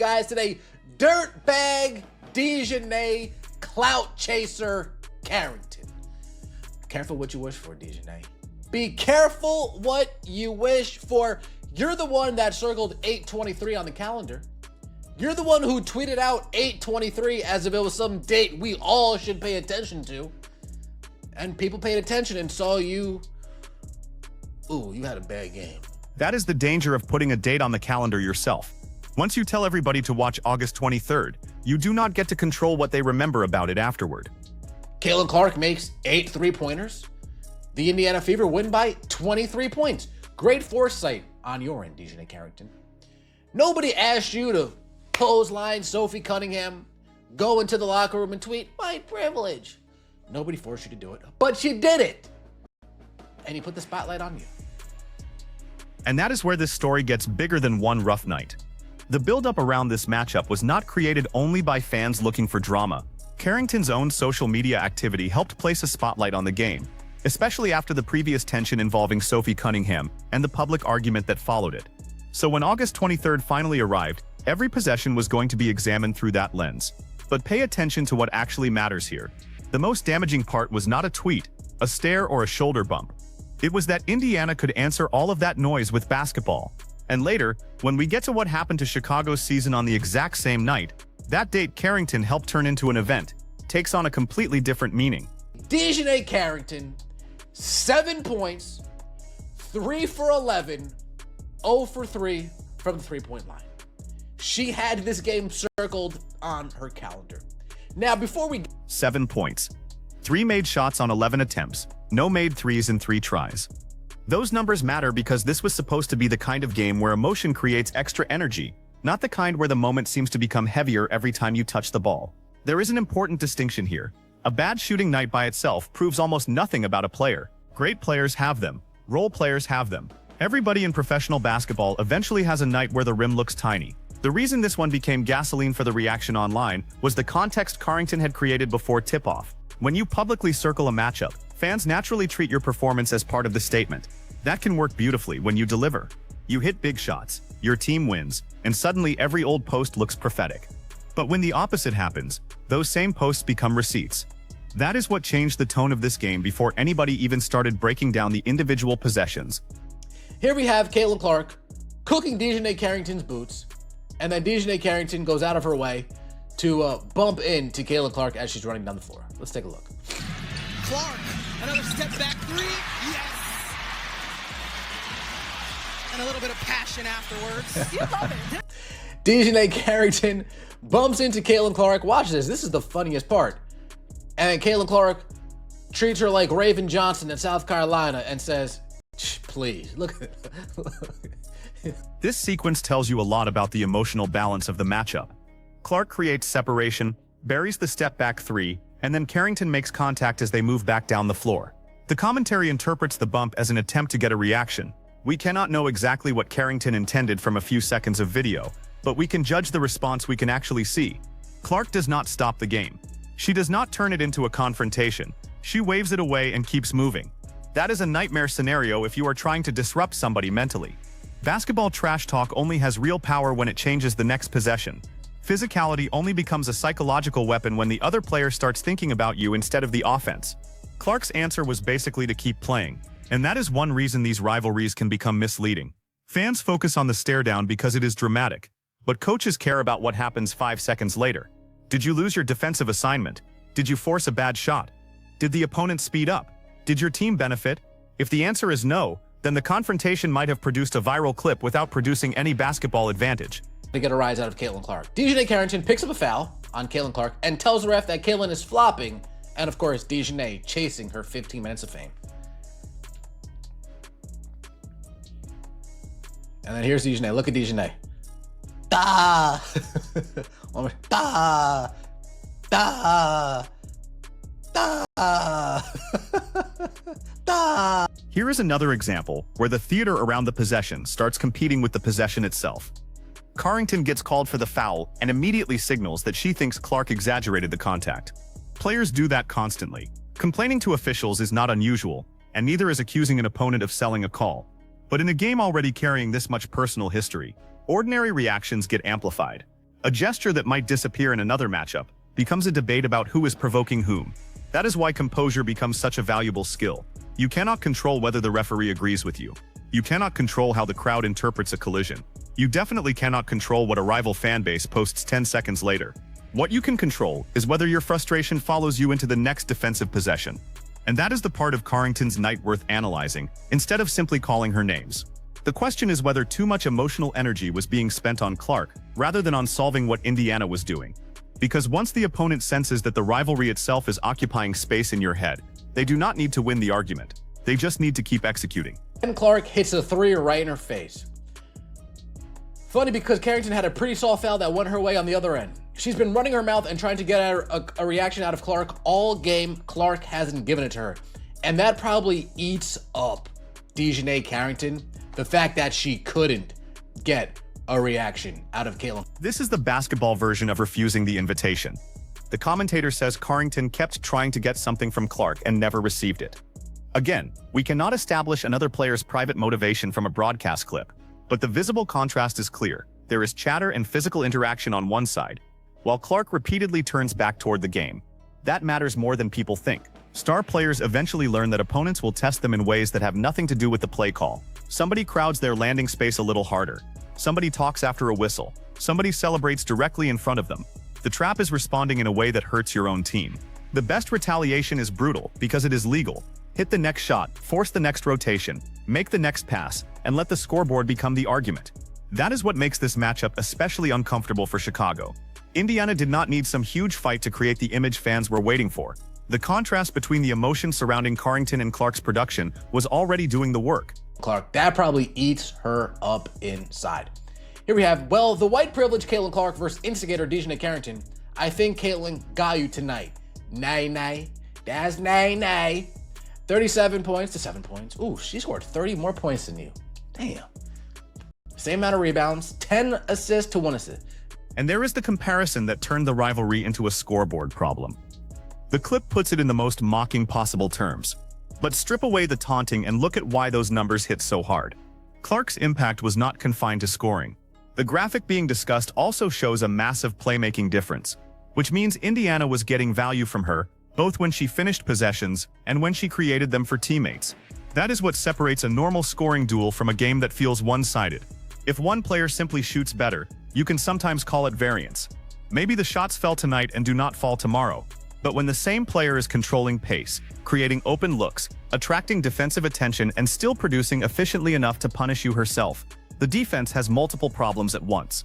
guys today. Dirtbag DiJonai clout chaser Carrington. Careful what you wish for, DiJonai. Be careful what you wish for. You're the one that circled 8/23 on the calendar. You're the one who tweeted out 8/23 as if it was some date we all should pay attention to. And people paid attention and saw you. Ooh, you had a bad game. That is the danger of putting a date on the calendar yourself. Once you tell everybody to watch August 23rd, you do not get to control what they remember about it afterward. Caitlin Clark makes 8 3-pointers. The Indiana Fever win by 23 points. Great foresight on your end, DiJonai Carrington. Nobody asked you to clothesline Sophie Cunningham, go into the locker room and tweet, white privilege. Nobody forced you to do it, but you did it. And you put the spotlight on you. And that is where this story gets bigger than one rough night. The buildup around this matchup was not created only by fans looking for drama. Carrington's own social media activity helped place a spotlight on the game, especially after the previous tension involving Sophie Cunningham and the public argument that followed it. So when August 23rd finally arrived, every possession was going to be examined through that lens. But pay attention to what actually matters here. The most damaging part was not a tweet, a stare, or a shoulder bump. It was that Indiana could answer all of that noise with basketball. And later, when we get to what happened to Chicago's season on the exact same night, that date Carrington helped turn into an event takes on a completely different meaning. DiJonai Carrington, 7 points, 3 for 11, 0 for 3 from the three-point line. She had this game circled on her calendar. Now, before we... 7 points. 3 made shots on 11 attempts. No made threes in 3 tries. Those numbers matter because this was supposed to be the kind of game where emotion creates extra energy, not the kind where the moment seems to become heavier every time you touch the ball. There is an important distinction here. A bad shooting night by itself proves almost nothing about a player. Great players have them. Role players have them. Everybody in professional basketball eventually has a night where the rim looks tiny. The reason this one became gasoline for the reaction online was the context Carrington had created before tip-off. When you publicly circle a matchup, fans naturally treat your performance as part of the statement. That can work beautifully when you deliver. You hit big shots, your team wins, and suddenly every old post looks prophetic. But when the opposite happens, those same posts become receipts. That is what changed the tone of this game before anybody even started breaking down the individual possessions. Here we have Caitlin Clark cooking DiJonai Carrington's boots, and then DiJonai Carrington goes out of her way to bump into Caitlin Clark as she's running down the floor. Let's take a look. Clark, another step back 3, yes! And a little bit of passion afterwards. You love it. DiJonai Carrington bumps into Caitlin Clark. Watch this. This is the funniest part. And then Caitlin Clark treats her like Raven Johnson in South Carolina and says, please, look at it. This sequence tells you a lot about the emotional balance of the matchup. Clark creates separation, buries the step-back 3, and then Carrington makes contact as they move back down the floor. The commentary interprets the bump as an attempt to get a reaction. We cannot know exactly what Carrington intended from a few seconds of video, but we can judge the response we can actually see. Clark does not stop the game. She does not turn it into a confrontation. She waves it away and keeps moving. That is a nightmare scenario if you are trying to disrupt somebody mentally. Basketball trash talk only has real power when it changes the next possession. Physicality only becomes a psychological weapon when the other player starts thinking about you instead of the offense. Clark's answer was basically to keep playing, and that is one reason these rivalries can become misleading. Fans focus on the stare down because it is dramatic, but coaches care about what happens 5 seconds later. Did you lose your defensive assignment? Did you force a bad shot? Did the opponent speed up? Did your team benefit? If the answer is no, then the confrontation might have produced a viral clip without producing any basketball advantage. To get a rise out of Caitlin Clark. DiJonai Carrington picks up a foul on Caitlin Clark and tells the ref that Caitlin is flopping, and of course, DiJonai chasing her 15 minutes of fame. And then here's DiJonai. Look at DiJonai. Da! One more. Da! Da! Da! Da! Here is another example where the theater around the possession starts competing with the possession itself. Carrington gets called for the foul and immediately signals that she thinks Clark exaggerated the contact. Players do that constantly. Complaining to officials is not unusual, and neither is accusing an opponent of selling a call. But in a game already carrying this much personal history, ordinary reactions get amplified. A gesture that might disappear in another matchup becomes a debate about who is provoking whom. That is why composure becomes such a valuable skill. You cannot control whether the referee agrees with you. You cannot control how the crowd interprets a collision. You definitely cannot control what a rival fan base posts 10 seconds later. What you can control is whether your frustration follows you into the next defensive possession. And that is the part of Carrington's night worth analyzing, instead of simply calling her names. The question is whether too much emotional energy was being spent on Clark, rather than on solving what Indiana was doing. Because once the opponent senses that the rivalry itself is occupying space in your head, they do not need to win the argument. They just need to keep executing. And Clark hits a three right in her face. Funny because Carrington had a pretty soft foul that went her way on the other end. She's been running her mouth and trying to get a reaction out of Clark all game. Clark hasn't given it to her. And that probably eats up DiJonai Carrington, the fact that she couldn't get a reaction out of Caitlin. This is the basketball version of refusing the invitation. The commentator says Carrington kept trying to get something from Clark and never received it. Again, we cannot establish another player's private motivation from a broadcast clip, but the visible contrast is clear. There is chatter and physical interaction on one side, while Clark repeatedly turns back toward the game. That matters more than people think. Star players eventually learn that opponents will test them in ways that have nothing to do with the play call. Somebody crowds their landing space a little harder. Somebody talks after a whistle. Somebody celebrates directly in front of them. The trap is responding in a way that hurts your own team. The best retaliation is brutal because it is legal. Hit the next shot, force the next rotation, make the next pass, and let the scoreboard become the argument. That is what makes this matchup especially uncomfortable for Chicago. Indiana did not need some huge fight to create the image fans were waiting for. The contrast between the emotion surrounding Carrington and Clark's production was already doing the work. Clark, that probably eats her up inside. Here we have, well, the white privilege Caitlin Clark versus instigator DiJonai Carrington. I think Caitlin got you tonight. Nay. That's nay. 37 points to 7 points. Ooh, she scored 30 more points than you. Damn. Same amount of rebounds, 10 assists to 1 assist. And there is the comparison that turned the rivalry into a scoreboard problem. The clip puts it in the most mocking possible terms. But strip away the taunting and look at why those numbers hit so hard. Clark's impact was not confined to scoring. The graphic being discussed also shows a massive playmaking difference, which means Indiana was getting value from her, both when she finished possessions and when she created them for teammates. That is what separates a normal scoring duel from a game that feels one-sided. If one player simply shoots better, you can sometimes call it variance. Maybe the shots fell tonight and do not fall tomorrow. But when the same player is controlling pace, creating open looks, attracting defensive attention, and still producing efficiently enough to punish you herself, the defense has multiple problems at once.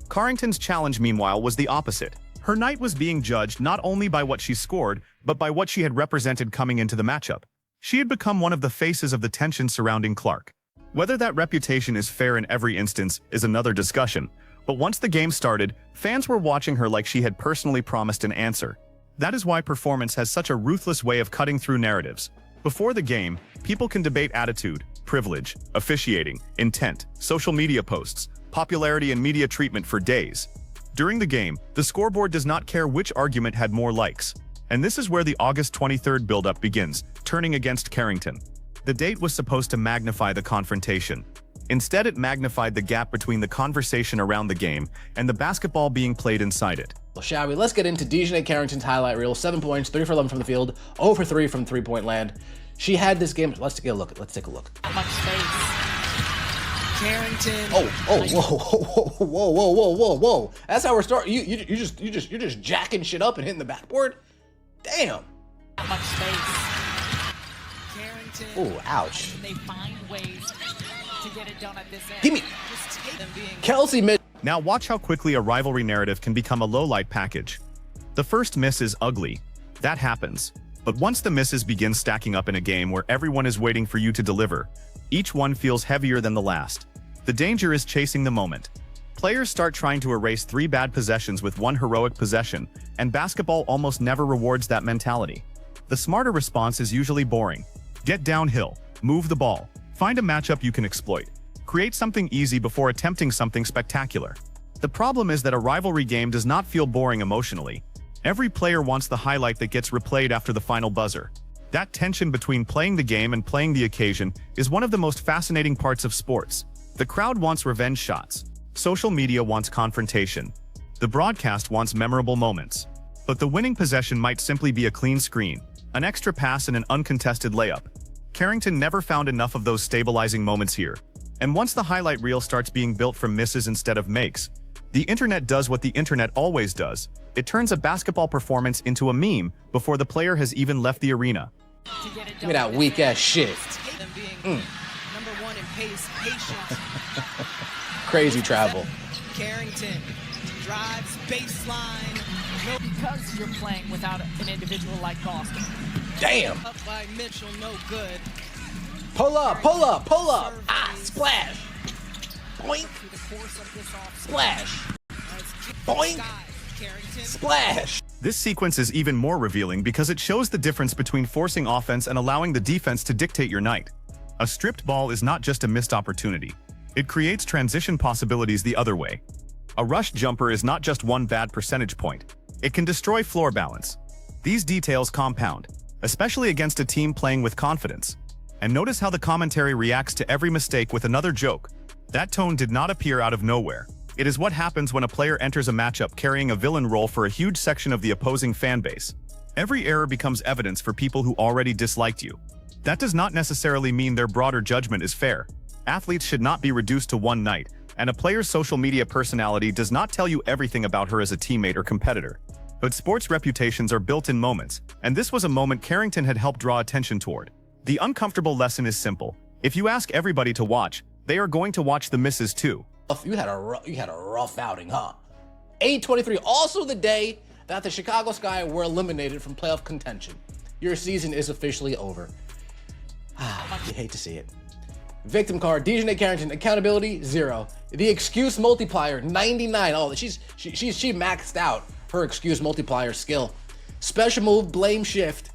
Carrington's challenge, meanwhile, was the opposite. Her night was being judged not only by what she scored, but by what she had represented coming into the matchup. She had become one of the faces of the tension surrounding Clark. Whether that reputation is fair in every instance is another discussion, but once the game started, fans were watching her like she had personally promised an answer. That is why performance has such a ruthless way of cutting through narratives. Before the game, people can debate attitude, privilege, officiating, intent, social media posts, popularity and media treatment for days. During the game, the scoreboard does not care which argument had more likes. And this is where the August 23rd buildup begins, turning against Carrington. The date was supposed to magnify the confrontation. Instead, it magnified the gap between the conversation around the game and the basketball being played inside it. Well, shall we? Let's get into DiJonai Carrington's highlight reel. 7 points, 3 for 11 from the field, 0 for 3 from three-point land. She had this game. Let's take a look. Much space. Carrington. Whoa. That's how we're starting. You're just jacking shit up and hitting the backboard. Damn. Much space. Carrington. Oh, ouch. They find ways to get it done at this end. Give me. Just take them being Kelsey missed. Now watch how quickly a rivalry narrative can become a low-light package. The first miss is ugly. That happens. But once the misses begin stacking up in a game where everyone is waiting for you to deliver, each one feels heavier than the last. The danger is chasing the moment. Players start trying to erase 3 bad possessions with 1 heroic possession, and basketball almost never rewards that mentality. The smarter response is usually boring. Get downhill, move the ball, find a matchup you can exploit. Create something easy before attempting something spectacular. The problem is that a rivalry game does not feel boring emotionally. Every player wants the highlight that gets replayed after the final buzzer. That tension between playing the game and playing the occasion is one of the most fascinating parts of sports. The crowd wants revenge shots. Social media wants confrontation. The broadcast wants memorable moments. But the winning possession might simply be a clean screen, an extra pass and an uncontested layup. Carrington never found enough of those stabilizing moments here. And once the highlight reel starts being built from misses instead of makes, the internet does what the internet always does. It turns a basketball performance into a meme before the player has even left the arena. Give me that weak ass shit. Number one in pace, patience. Crazy travel. Carrington drives baseline. Because you're playing without an individual like Boston. Damn. Up by Mitchell, no good. Pull up, pull up, pull up. Ah, splash. Boink. Through the course of this offseason. Splash. Boink. Carrington. Splash. This sequence is even more revealing because it shows the difference between forcing offense and allowing the defense to dictate your night. A stripped ball is not just a missed opportunity. It creates transition possibilities the other way. A rushed jumper is not just one bad percentage point. It can destroy floor balance. These details compound, especially against a team playing with confidence. And notice how the commentary reacts to every mistake with another joke. That tone did not appear out of nowhere. It is what happens when a player enters a matchup carrying a villain role for a huge section of the opposing fan base. Every error becomes evidence for people who already disliked you. That does not necessarily mean their broader judgment is fair. Athletes should not be reduced to one night, and a player's social media personality does not tell you everything about her as a teammate or competitor. But sports reputations are built in moments, and this was a moment Carrington had helped draw attention toward. The uncomfortable lesson is simple. If you ask everybody to watch, they are going to watch the misses too. You had a rough outing, huh? 8-23, also the day that the Chicago Sky were eliminated from playoff contention. Your season is officially over. You hate to see it. Victim card, DiJonai Carrington, accountability, 0. The excuse multiplier, 99. Oh, she maxed out her excuse multiplier skill. Special move, blame shift.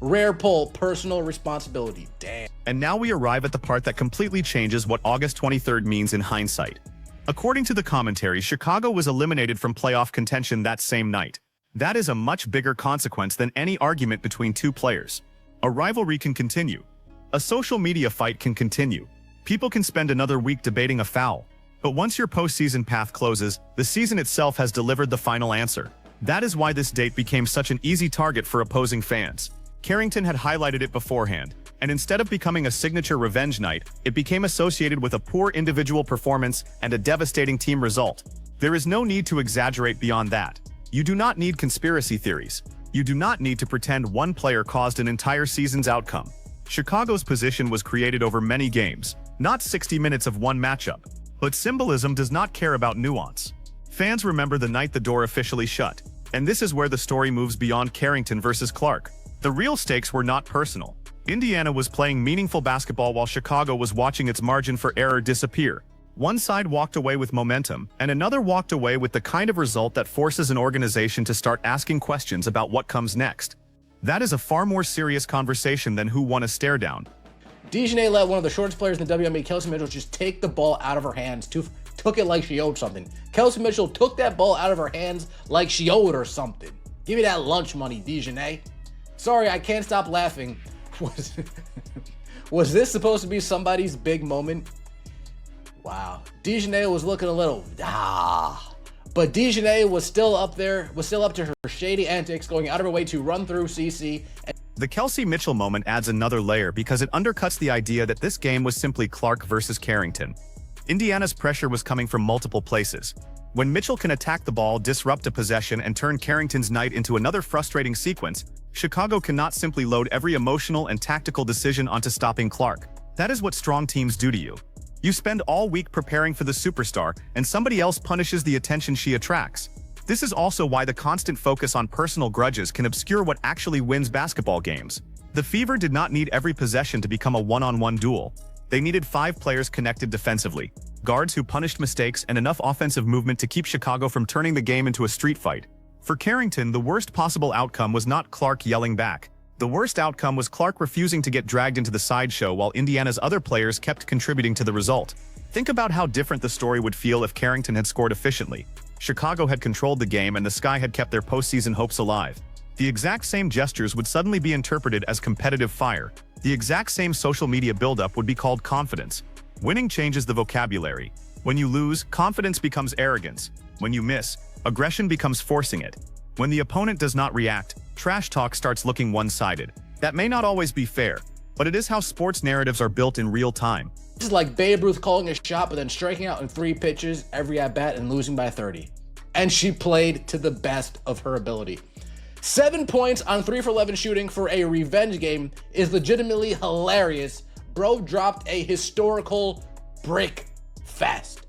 Rare pull, personal responsibility. Damn. And now we arrive at the part that completely changes what August 23rd means in hindsight. According to the commentary, Chicago was eliminated from playoff contention that same night. That is a much bigger consequence than any argument between two players. A rivalry can continue. A social media fight can continue. People can spend another week debating a foul. But once your postseason path closes, the season itself has delivered the final answer. That is why this date became such an easy target for opposing fans. Carrington had highlighted it beforehand, and instead of becoming a signature revenge night, it became associated with a poor individual performance and a devastating team result. There is no need to exaggerate beyond that. You do not need conspiracy theories. You do not need to pretend one player caused an entire season's outcome. Chicago's position was created over many games, not 60 minutes of one matchup. But symbolism does not care about nuance. Fans remember the night the door officially shut. And this is where the story moves beyond Carrington versus Clark. The real stakes were not personal. Indiana was playing meaningful basketball while Chicago was watching its margin for error disappear. One side walked away with momentum, and another walked away with the kind of result that forces an organization to start asking questions about what comes next. That is a far more serious conversation than who won a stare down. DiJonai let one of the shortest players in the WNBA, Kelsey Mitchell, just take the ball out of her hands. Took it like she owed something. Kelsey Mitchell took that ball out of her hands like she owed her something. Give me that lunch money, DiJonai. Sorry, I can't stop laughing. Was this supposed to be somebody's big moment? Wow. DiJonai was looking a little but DiJonai was still up to her shady antics, going out of her way to run through CC. The Kelsey Mitchell moment adds another layer because it undercuts the idea that this game was simply Clark versus Carrington. Indiana's pressure was coming from multiple places. When Mitchell can attack the ball, disrupt a possession, and turn Carrington's night into another frustrating sequence, Chicago cannot simply load every emotional and tactical decision onto stopping Clark. That is what strong teams do to you. You spend all week preparing for the superstar, and somebody else punishes the attention she attracts. This is also why the constant focus on personal grudges can obscure what actually wins basketball games. The Fever did not need every possession to become a one-on-one duel. They needed 5 players connected defensively, guards who punished mistakes, and enough offensive movement to keep Chicago from turning the game into a street fight. For Carrington, the worst possible outcome was not Clark yelling back. The worst outcome was Clark refusing to get dragged into the sideshow while Indiana's other players kept contributing to the result. Think about how different the story would feel if Carrington had scored efficiently. Chicago had controlled the game and the Sky had kept their postseason hopes alive. The exact same gestures would suddenly be interpreted as competitive fire. The exact same social media buildup would be called confidence. Winning changes the vocabulary. When you lose, confidence becomes arrogance. When you miss, aggression becomes forcing it. When the opponent does not react, trash talk starts looking one-sided. That may not always be fair, but it is how sports narratives are built in real time. This is like Babe Ruth calling a shot but then striking out in 3 pitches every at-bat and losing by 30. And she played to the best of her ability. 7 points on 3 for 11 shooting for a revenge game is legitimately hilarious. Bro dropped a historical brick fast.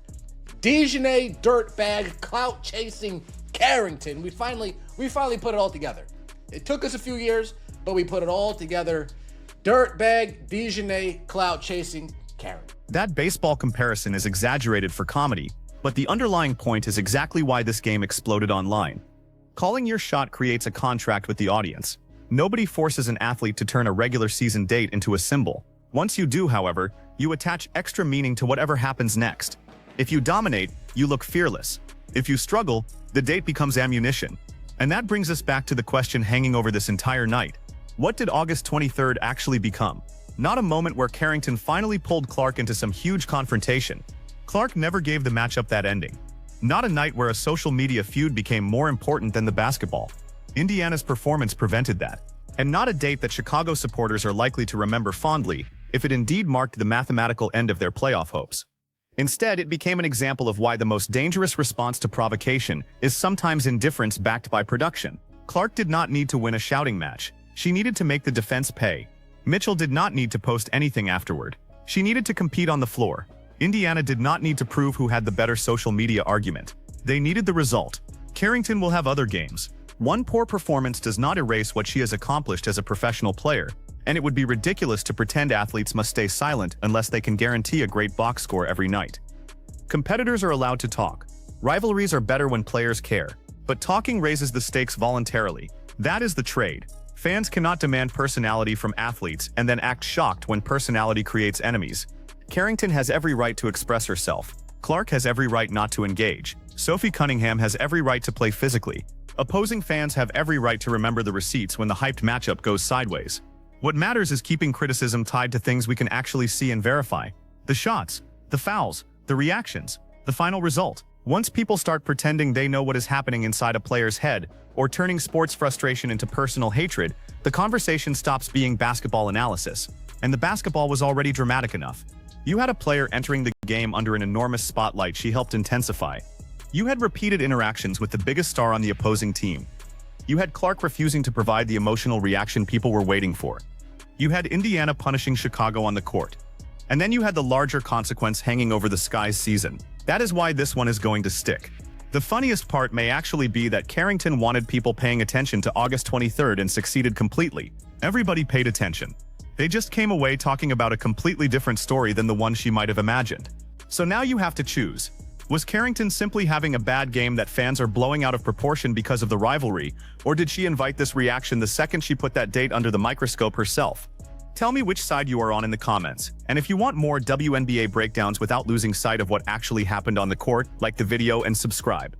DiJonai dirtbag clout chasing Carrington. We finally put it all together. It took us a few years, but we put it all together. Dirtbag DiJonai clout chasing Carrington. That baseball comparison is exaggerated for comedy, but the underlying point is exactly why this game exploded online. Calling your shot creates a contract with the audience. Nobody forces an athlete to turn a regular season date into a symbol. Once you do, however, you attach extra meaning to whatever happens next. If you dominate, you look fearless. If you struggle, the date becomes ammunition. And that brings us back to the question hanging over this entire night. What did August 23rd actually become? Not a moment where Carrington finally pulled Clark into some huge confrontation. Clark never gave the matchup that ending. Not a night where a social media feud became more important than the basketball. Indiana's performance prevented that. And not a date that Chicago supporters are likely to remember fondly, if it indeed marked the mathematical end of their playoff hopes. Instead, it became an example of why the most dangerous response to provocation is sometimes indifference backed by production. Clark did not need to win a shouting match. She needed to make the defense pay. Mitchell did not need to post anything afterward. She needed to compete on the floor. Indiana did not need to prove who had the better social media argument. They needed the result. Carrington will have other games. One poor performance does not erase what she has accomplished as a professional player, and it would be ridiculous to pretend athletes must stay silent unless they can guarantee a great box score every night. Competitors are allowed to talk. Rivalries are better when players care, but talking raises the stakes voluntarily. That is the trade. Fans cannot demand personality from athletes and then act shocked when personality creates enemies. Carrington has every right to express herself. Clark has every right not to engage. Sophie Cunningham has every right to play physically. Opposing fans have every right to remember the receipts when the hyped matchup goes sideways. What matters is keeping criticism tied to things we can actually see and verify. The shots, the fouls, the reactions, the final result. Once people start pretending they know what is happening inside a player's head, or turning sports frustration into personal hatred, the conversation stops being basketball analysis. And the basketball was already dramatic enough. You had a player entering the game under an enormous spotlight she helped intensify. You had repeated interactions with the biggest star on the opposing team. You had Clark refusing to provide the emotional reaction people were waiting for. You had Indiana punishing Chicago on the court. And then you had the larger consequence hanging over the Sky's season. That is why this one is going to stick. The funniest part may actually be that Carrington wanted people paying attention to August 23rd and succeeded completely. Everybody paid attention. They just came away talking about a completely different story than the one she might have imagined. So now you have to choose. Was Carrington simply having a bad game that fans are blowing out of proportion because of the rivalry, or did she invite this reaction the second she put that date under the microscope herself? Tell me which side you are on in the comments, and if you want more WNBA breakdowns without losing sight of what actually happened on the court, like the video and subscribe.